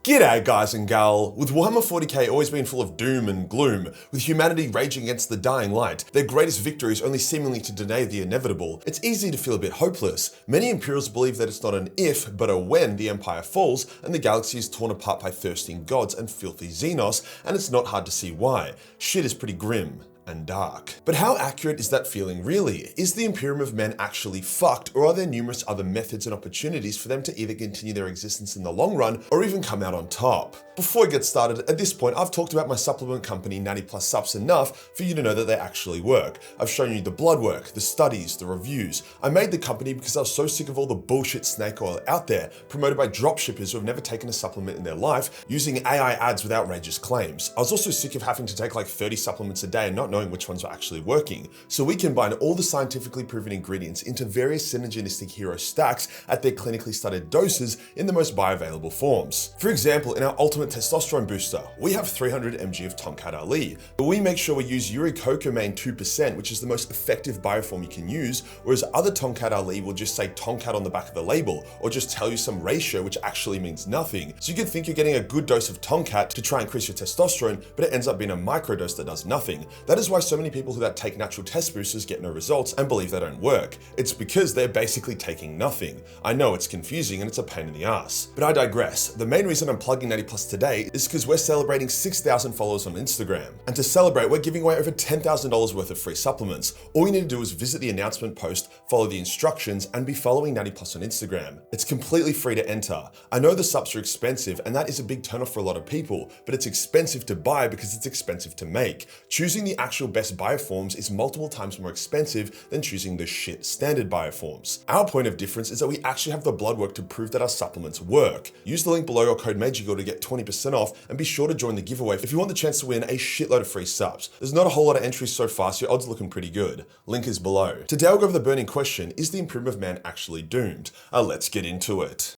G'day guys and gal. With Warhammer 40k always being full of doom and gloom, with humanity raging against the dying light, their greatest victory is only seemingly to deny the inevitable, it's easy to feel a bit hopeless. Many Imperials believe that it's not an if, but a when the Empire falls and the galaxy is torn apart by thirsting gods and filthy Xenos, and it's not hard to see why. Shit is pretty grim and dark. But how accurate is that feeling really? Is the Imperium of men actually fucked, or are there numerous other methods and opportunities for them to either continue their existence in the long run or even come out on top? Before we get started, at this point I've talked about my supplement company 90+ Subs enough for you to know that they actually work. I've shown you the blood work, the studies, the reviews. I made the company because I was so sick of all the bullshit snake oil out there promoted by dropshippers who have never taken a supplement in their life using AI ads with outrageous claims. I was also sick of having to take like 30 supplements a day and not knowing which ones were actually working. So we combine all the scientifically proven ingredients into various synergistic hero stacks at their clinically studied doses in the most bioavailable forms. For example, in our ultimate testosterone booster, we have 300 mg of Tomcat Ali, but we make sure we use uricocamine 2%, which is the most effective bioform you can use, whereas other Tomcat Ali will just say Tomcat on the back of the label, or just tell you some ratio which actually means nothing. So you could think you're getting a good dose of Tomcat to try and increase your testosterone, but it ends up being a microdose that does nothing. That is why so many people that take natural test boosters get no results and believe they don't work. It's because they're basically taking nothing. I know it's confusing and it's a pain in the ass. But I digress. The main reason I'm plugging 90+ today is because we're celebrating 6,000 followers on Instagram. And to celebrate, we're giving away over $10,000 worth of free supplements. All you need to do is visit the announcement post, follow the instructions, and be following 90+ on Instagram. It's completely free to enter. I know the subs are expensive, and that is a big turnoff for a lot of people, but it's expensive to buy because it's expensive to make. Choosing the actual best bioforms is multiple times more expensive than choosing the shit standard bioforms. Our point of difference is that we actually have the blood work to prove that our supplements work. Use the link below or code Majorkill to get 20% off, and be sure to join the giveaway if you want the chance to win a shitload of free subs. There's not a whole lot of entries so far, so your odds are looking pretty good. Link is below. Today I'll go over the burning question, is the Imperium of Man actually doomed? Let's get into it.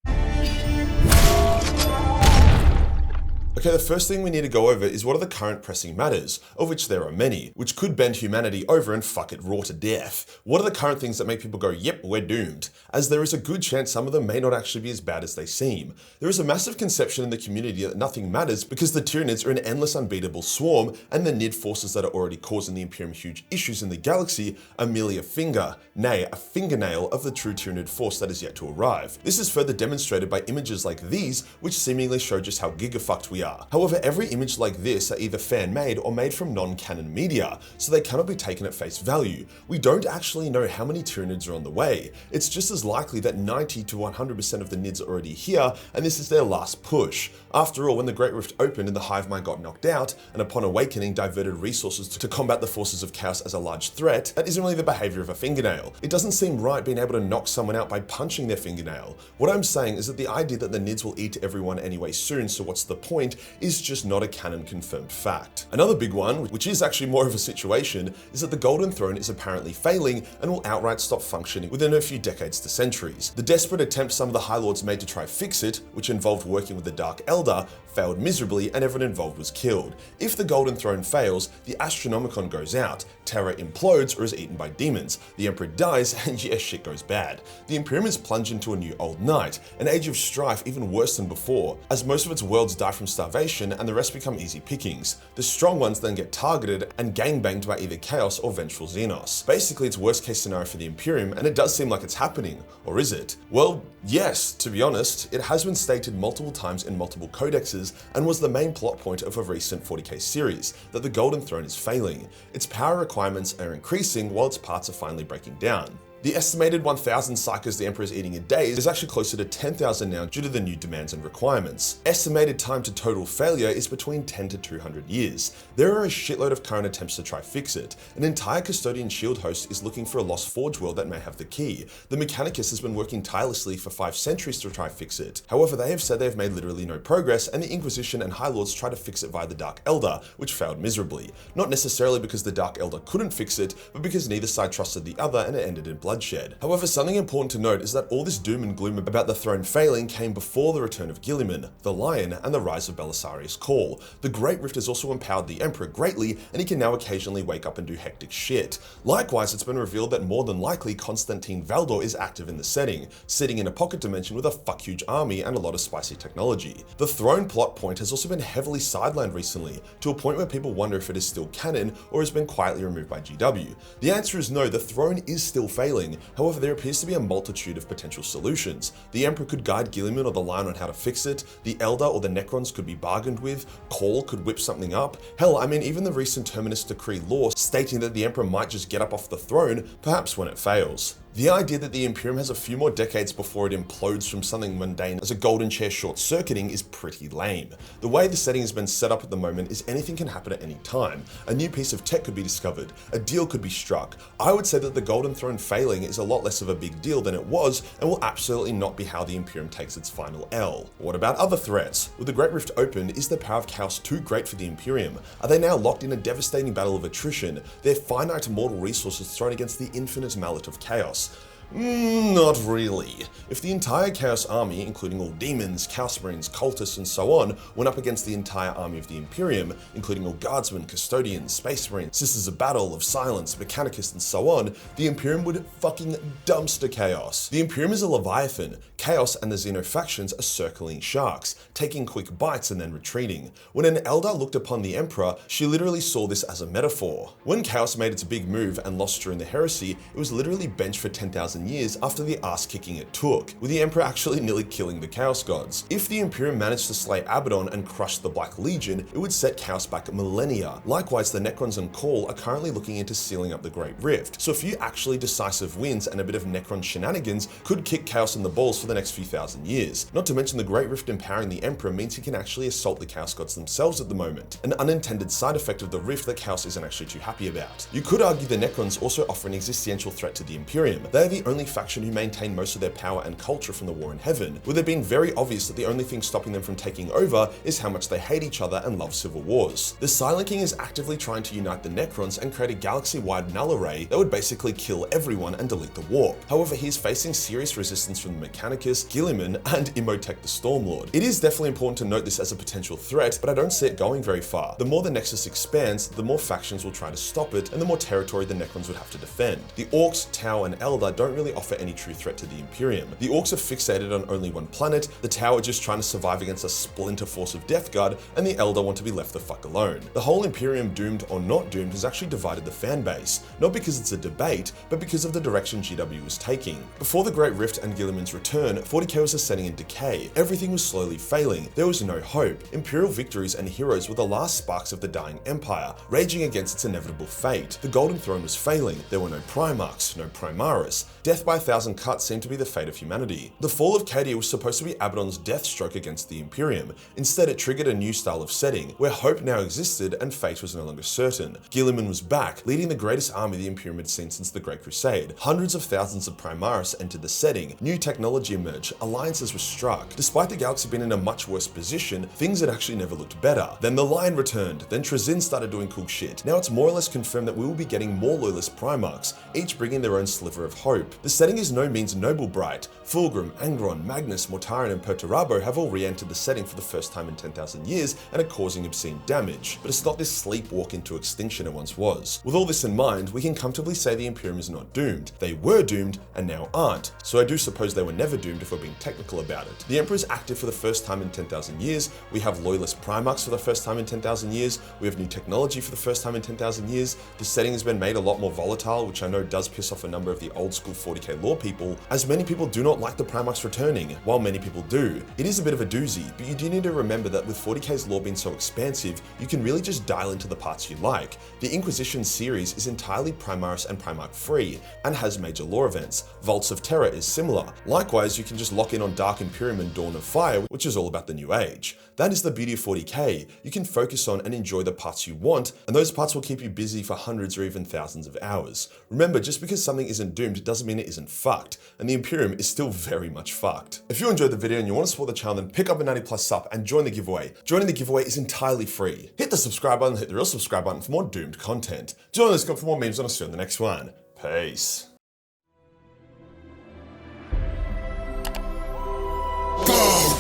Okay, the first thing we need to go over is what are the current pressing matters, of which there are many, which could bend humanity over and fuck it raw to death. What are the current things that make people go, yep, we're doomed? As there is a good chance some of them may not actually be as bad as they seem. There is a massive conception in the community that nothing matters because the Tyranids are an endless unbeatable swarm, and the Nid forces that are already causing the Imperium huge issues in the galaxy are merely a finger, nay, a fingernail of the true Tyranid force that is yet to arrive. This is further demonstrated by images like these, which seemingly show just how gigafucked we are. However, every image like this are either fan-made or made from non-canon media, so they cannot be taken at face value. We don't actually know how many Tyranids are on the way. It's just as likely that 90 to 100% of the Nids are already here, and this is their last push. After all, when the Great Rift opened and the hive mind got knocked out, and upon awakening diverted resources to combat the forces of chaos as a large threat, that isn't really the behavior of a fingernail. It doesn't seem right being able to knock someone out by punching their fingernail. What I'm saying is that the idea that the Nids will eat everyone anyway soon, so what's the point, is just not a canon confirmed fact. Another big one, which is actually more of a situation, is that the Golden Throne is apparently failing and will outright stop functioning within a few decades to centuries. The desperate attempts some of the High Lords made to try fix it, which involved working with the Dark Elder, failed miserably and everyone involved was killed. If the Golden Throne fails, the Astronomicon goes out, Terra implodes or is eaten by demons, the Emperor dies, and yeah, shit goes bad. The Imperium is plunged into a new old night, an age of strife even worse than before, as most of its worlds die from starvation and the rest become easy pickings. The strong ones then get targeted and gangbanged by either Chaos or vengeful Xenos. Basically, it's worst case scenario for the Imperium, and it does seem like it's happening. Or is it? Well, yes, to be honest. It has been stated multiple times in multiple codexes and was the main plot point of a recent 40k series, that the Golden Throne is failing. Its power requirements are increasing while its parts are finally breaking down. The estimated 1,000 psychers the Emperor is eating a day is actually closer to 10,000 now due to the new demands and requirements. Estimated time to total failure is between 10 to 200 years. There are a shitload of current attempts to try fix it. An entire Custodian Shield host is looking for a lost Forge world that may have the key. The Mechanicus has been working tirelessly for 5 centuries to try fix it. However, they have said they have made literally no progress, and the Inquisition and High Lords try to fix it via the Dark Elder, which failed miserably. Not necessarily because the Dark Elder couldn't fix it, but because neither side trusted the other and it ended in bloodshed. bloodshed. However, something important to note is that all this doom and gloom about the throne failing came before the return of Guilliman, the Lion, and the rise of Belisarius Cawl. The Great Rift has also empowered the Emperor greatly, and he can now occasionally wake up and do hectic shit. Likewise, it's been revealed that more than likely Constantine Valdor is active in the setting, sitting in a pocket dimension with a fuck huge army and a lot of spicy technology. The throne plot point has also been heavily sidelined recently, to a point where people wonder if it is still canon or has been quietly removed by GW. The answer is no, the throne is still failing. However, there appears to be a multitude of potential solutions. The Emperor could guide Guilliman or the Lion on how to fix it, the Elder or the Necrons could be bargained with, Cawl could whip something up. Hell, I mean, even the recent Terminus Decree law stating that the Emperor might just get up off the throne, perhaps when it fails. The idea that the Imperium has a few more decades before it implodes from something mundane as a golden chair short-circuiting is pretty lame. The way the setting has been set up at the moment is anything can happen at any time. A new piece of tech could be discovered, a deal could be struck. I would say that the Golden Throne failing is a lot less of a big deal than it was, and will absolutely not be how the Imperium takes its final L. What about other threats? With the Great Rift open, is the power of chaos too great for the Imperium? Are they now locked in a devastating battle of attrition, their finite mortal resources thrown against the infinite mallet of chaos? Not really. If the entire Chaos Army, including all demons, Chaos Marines, cultists, and so on, went up against the entire army of the Imperium, including all guardsmen, custodians, space marines, sisters of battle, of silence, mechanicus, and so on, the Imperium would fucking dumpster chaos. The Imperium is a leviathan. Chaos and the Xeno factions are circling sharks, taking quick bites and then retreating. When an Elder looked upon the Emperor, she literally saw this as a metaphor. When Chaos made its big move and lost during the heresy, it was literally benched for 10,000 years after the ass kicking it took, with the Emperor actually nearly killing the Chaos Gods. If the Imperium managed to slay Abaddon and crush the Black Legion, it would set Chaos back millennia. Likewise, the Necrons and Cawl are currently looking into sealing up the Great Rift, so a few actually decisive wins and a bit of Necron shenanigans could kick Chaos in the balls for the next few thousand years. Not to mention the Great Rift empowering the Emperor means he can actually assault the Chaos Gods themselves at the moment, an unintended side effect of the Rift that Chaos isn't actually too happy about. You could argue the Necrons also offer an existential threat to the Imperium. They are the only faction who maintain most of their power and culture from the War in Heaven, with it being very obvious that the only thing stopping them from taking over is how much they hate each other and love civil wars. The Silent King is actively trying to unite the Necrons and create a galaxy-wide null array that would basically kill everyone and delete the warp. However, he's facing serious resistance from the Mechanicus, Guilliman, and Imhotep the Stormlord. It is definitely important to note this as a potential threat, but I don't see it going very far. The more the Nexus expands, the more factions will try to stop it, and the more territory the Necrons would have to defend. The Orcs, Tau, and Eldar don't really offer any true threat to the Imperium. The Orcs are fixated on only one planet, the Tau are just trying to survive against a splinter force of Death Guard, and the Eldar want to be left the fuck alone. The whole Imperium, doomed or not doomed, has actually divided the fan base, not because it's a debate, but because of the direction GW was taking. Before the Great Rift and Guilliman's return, 40k was setting in decay. Everything was slowly failing. There was no hope. Imperial victories and heroes were the last sparks of the dying empire, raging against its inevitable fate. The Golden Throne was failing. There were no Primarchs, no Primaris. Death by 1,000 cuts seemed to be the fate of humanity. The fall of Cadia was supposed to be Abaddon's death stroke against the Imperium. Instead, it triggered a new style of setting, where hope now existed and fate was no longer certain. Guilliman was back, leading the greatest army the Imperium had seen since the Great Crusade. Hundreds of thousands of Primaris entered the setting, new technology emerged, alliances were struck. Despite the galaxy being in a much worse position, things had actually never looked better. Then the Lion returned, then Trazyn started doing cool shit. Now it's more or less confirmed that we will be getting more loyalist Primarchs, each bringing their own sliver of hope. The setting is no means noble bright. Fulgrim, Angron, Magnus, Mortarion, and Perturabo have all re-entered the setting for the first time in 10,000 years and are causing obscene damage. But it's not this sleepwalk into extinction it once was. With all this in mind, we can comfortably say the Imperium is not doomed. They were doomed and now aren't. So I do suppose they were never doomed if we're being technical about it. The Emperor is active for the first time in 10,000 years. We have loyalist Primarchs for the first time in 10,000 years. We have new technology for the first time in 10,000 years. The setting has been made a lot more volatile, which I know does piss off a number of the old school 40k lore people, as many people do not like the Primarchs returning, while many people do. It is a bit of a doozy, but you do need to remember that with 40k's lore being so expansive, you can really just dial into the parts you like. The Inquisition series is entirely Primaris and Primarch free, and has major lore events. Vaults of Terror is similar. Likewise, you can just lock in on Dark Imperium and Dawn of Fire, which is all about the New Age. That is the beauty of 40k. You can focus on and enjoy the parts you want, and those parts will keep you busy for hundreds or even thousands of hours. Remember, just because something isn't doomed doesn't mean it isn't fucked, and the Imperium is still very much fucked. If you enjoyed the video and you want to support the channel, then pick up a 90+ sub and join the giveaway. Joining the giveaway is entirely free. Hit the subscribe button, hit the real subscribe button for more doomed content. Join us for more memes, and I'll see you on the next one. Peace.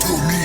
follow me